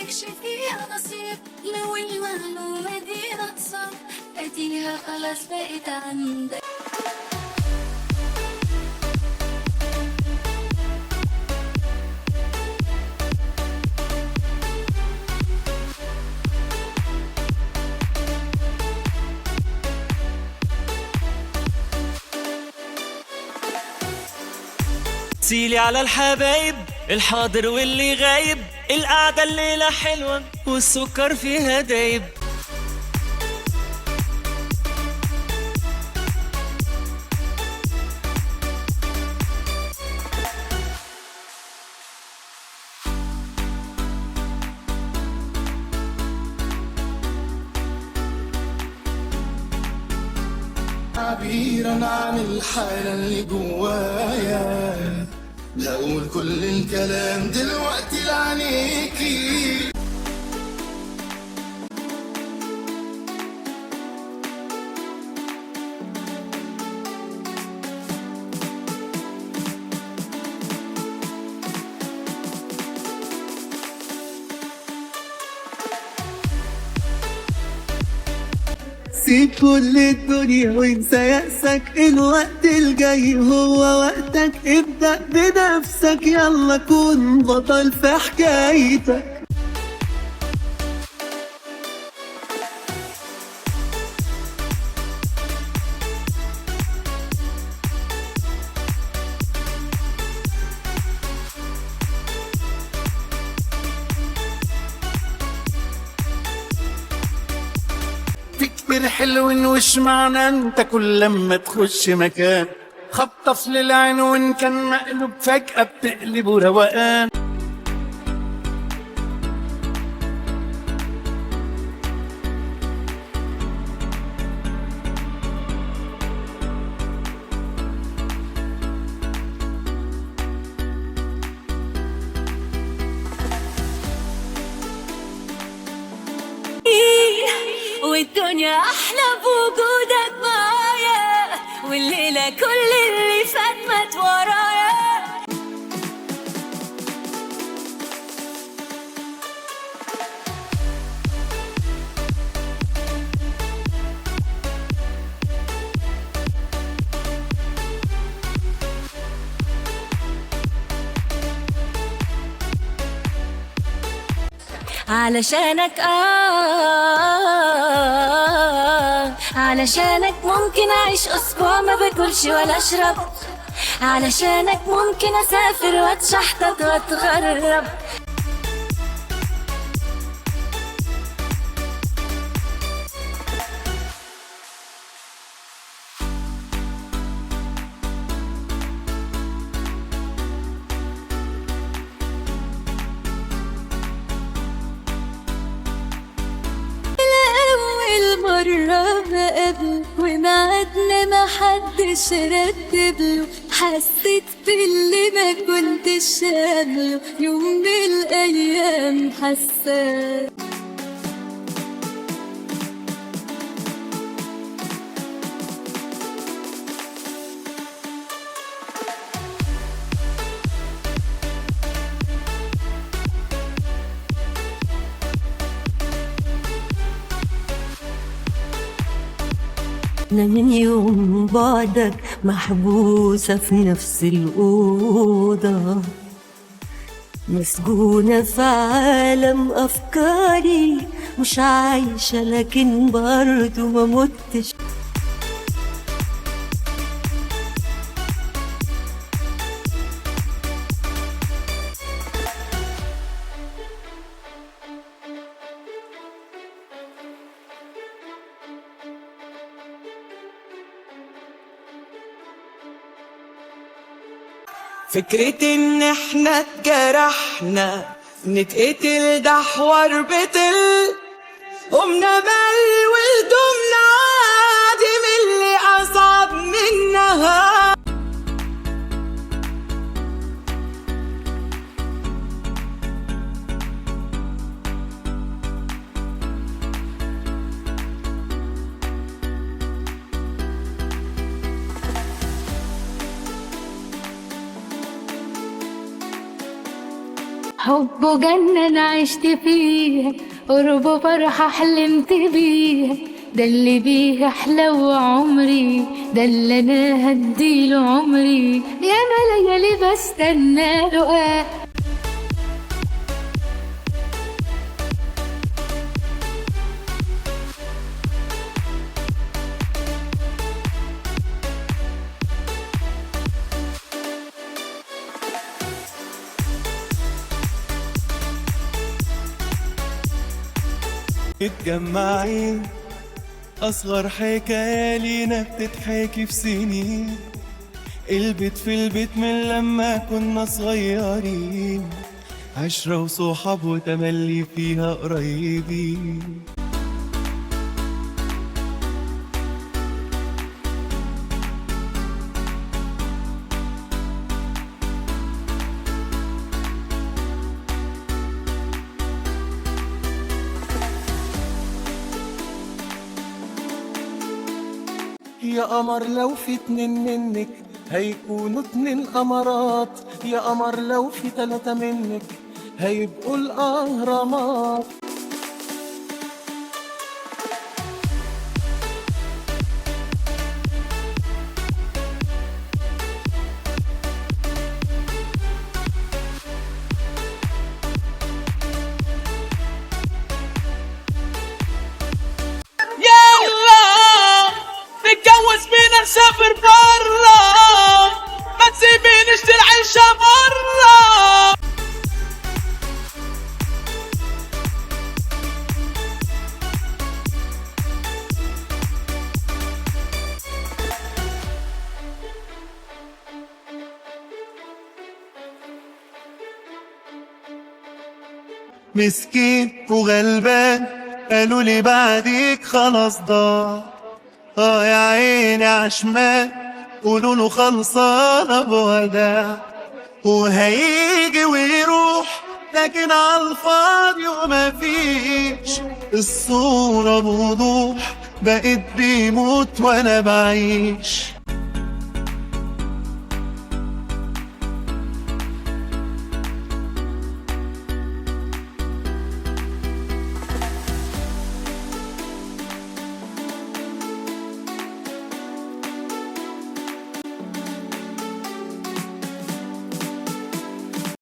مالكش فيها نصيب، لو المعلومة دي ناقصة اديها خلاص بقت عندك. سيلي على الحبايب الحاضر واللي غايب، القعدة الليلة حلوة والسكر فيها دايب. تعبيرا عن الحالة اللي جوايا، لأقول كل الكلام دلوقتي لعينيكي. سيب كل الدنيا وانسى يأسك، الوقت الجاي هو وقتك، ابدأ بنفسك يلا كون بطل في حكايتك. فكر حلو وش معنى انت كل لما تخش مكان، خطف للعين وان كان مقلوب فجأة بتقلبه روقان. والدنيا احلى بوجودك معايا، والليله كل اللي فات مات ورايا. علشانك علشانك ممكن اعيش اسبوع ما باكلش ولا اشرب، علشانك ممكن اسافر واتشحطط واتغرب. مرة بقابله ومعدنا محدش رتبله، حسيت باللي ما كنتش قابله يوم من الأيام حساه. أنا من يوم بعدك محبوسة في نفس الأوضة، مسجونة في عالم أفكاري، مش عايشة لكن برضو ما متش. فكرة ان احنا اتجرحنا نتقتل ده حوار بطل، قمنا بل وهدومنا عادي من اللي اصعب منها. حبه جنة أنا عشت فيها، قربه فرحة حلمت بيها، ده اللي بيه أحلى عمري، ده اللي أنا هديله عمري، يا ليالي بستنى له. متجمعين أصغر حكاية لينا بتتحكي في سنين، البيت في البيت من لما كنا صغيرين، عشرة وصحاب وتملي فيها قريبين. يا قمر لو في اتنين منك هيكونوا اتنين قمرات، يا قمر لو في تلاتة منك هيبقوا الأهرامات. نتجوز بينا نسافر برا، ما تسيبينيش العيشة برا. مسكين وغلبان قالوا لي بعديك خلاص ضاع، يا عيني عشمان قولوا له خلصانة بوداع، وهيجي ويروح لكن عالفاضي وما فيش، الصورة بوضوح بقيت بيموت وانا بعيش.